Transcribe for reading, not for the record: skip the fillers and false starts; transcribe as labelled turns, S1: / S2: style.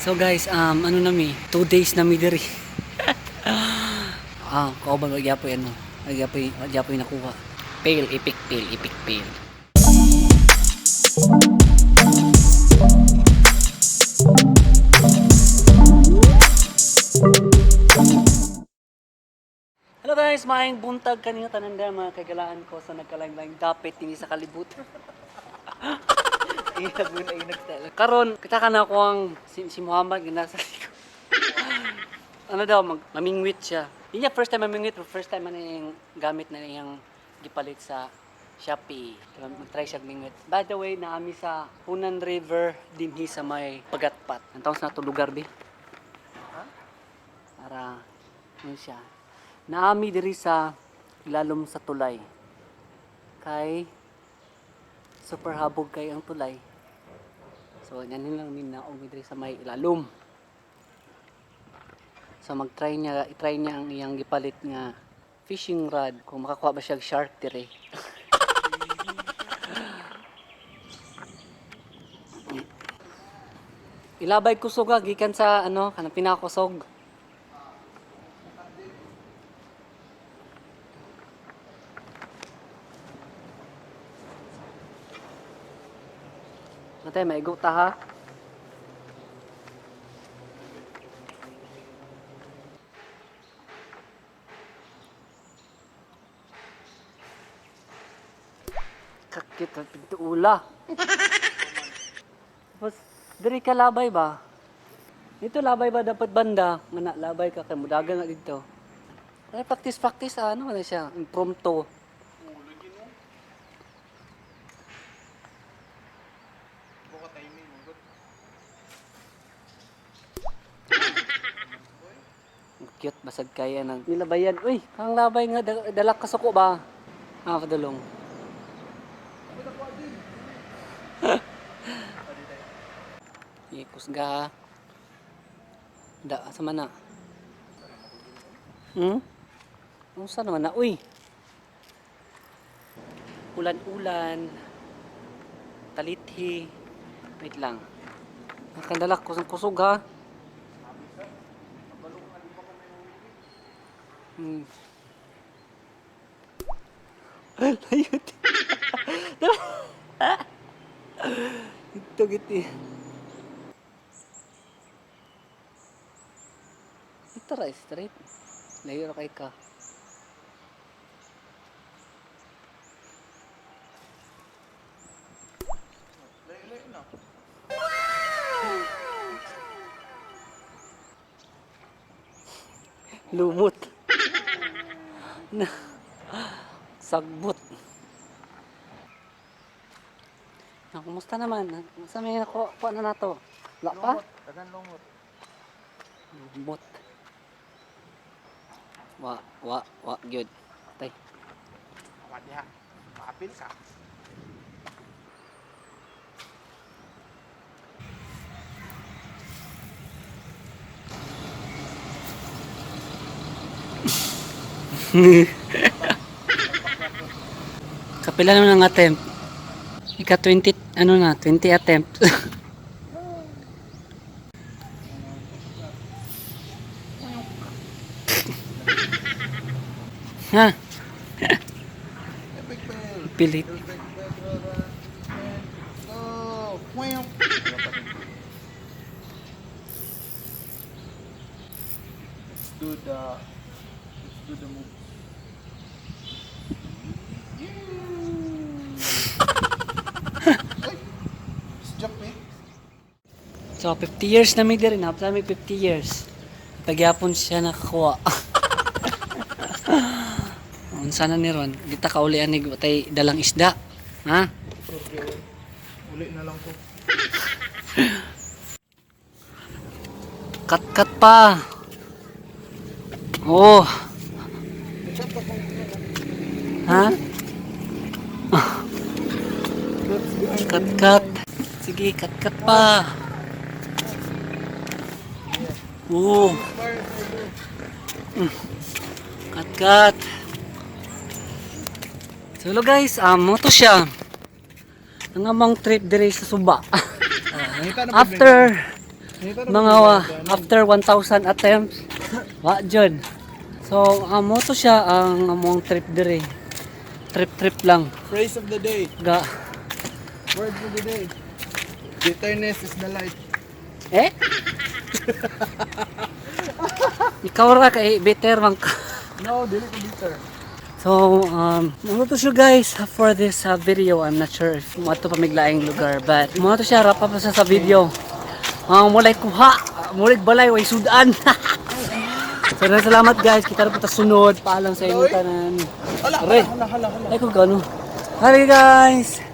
S1: So guys, ano nami, 2 days nami diri. Kauban magyapoy ano, magyapoy nakuha. Fail, epic fail, epic fail. Hello guys, maayong buntag kanina tananda mga kagalaan ko sa nagkalaing-laing dapit ini sa kalibutan. Karon kita ka na ko ang si Muhammad nga nasa likod. Ano daw mamingwit siya. Hindi niya first time mamingwit, pero first time na yung gamit na niyang gipalit sa Shopee. Kaya mag-try siya mingwit. By the way, naami sa Punan River dinhi sa may Pagatpat. Ang taon na to lugar bi. Para ano siya. Naami diri sa ilalom sa tulay. Kay super habog kay ang tulay. So, yan lang min na diri sa may ilalom. So, i-try niya ang iyang gipalit nga fishing rod kung makakuha ba siya shark dire. Ilabay kusog gikan sa ano, kanang pinakusog. Natay maigo ta ha. Kakit at pintuula. Tapos, diri ka labay ba? Dito labay ba dapat banda? Nga labay ka kay mudagan na dito. Ay, practice ano na siya, impromptu. Cute basag kaya ng nilabayan. Uy, kang labay nga dalak ka suko ba? Padulong. Ikusga. Da sa mana? Unsa naman na? Uy. Ulan-ulan. Talithi. Wait lang. Nakandalak kusog ha. Layot. Ito giti. Ito ra straight. Layo ra kay ka. Lumot. Sagbot. Kumusta naman? Sa may nakuha na nato? Wala pa?
S2: Tagan lumot.
S1: Lumot. Wa, gyud. Tay.
S2: Awat diha. Maapil ka.
S1: Kapila naman ang attempt. Ika 20, ano na, 20 attempt. Ha?
S2: Epic fail.
S1: Pilit.
S2: Go. Wham. Let's do the move. Let's jump eh.
S1: So, 50 years na may rin. Hapos namin 50 years. Pagyapon siya nakakuha. Unsa na ni Ron? Kita kaulian ni tay dalang isda. Ha?
S2: Okay. Uli na lang ko.
S1: Kat pa. Oh. Ha? Kat. Sige, kat pa. Oh. Kat. So hello guys, mo to siya. Ang amang trip dire sa Suba.
S2: Kita na
S1: After mga after 1,000 attempts, wa dyan. So, amo to siya ang among trip dire. Trip lang.
S2: Phrase of the day.
S1: Ga.
S2: Word of the day. Bitterness is the light.
S1: Eh? Ikaw ra kay better man ka.
S2: No, dili ko bitter.
S1: So, ano to siya guys for this video. I'm not sure if mo to pamiglaing lugar, but mo to siya rapa pa sa video. Mulay kuha, mulay balay way sudan. So, salamat guys. Kita na po ta sunod. Paalam sa inyo tanan.
S2: Hala,
S1: Aray.
S2: hala.
S1: Ay kung gano. Hi guys.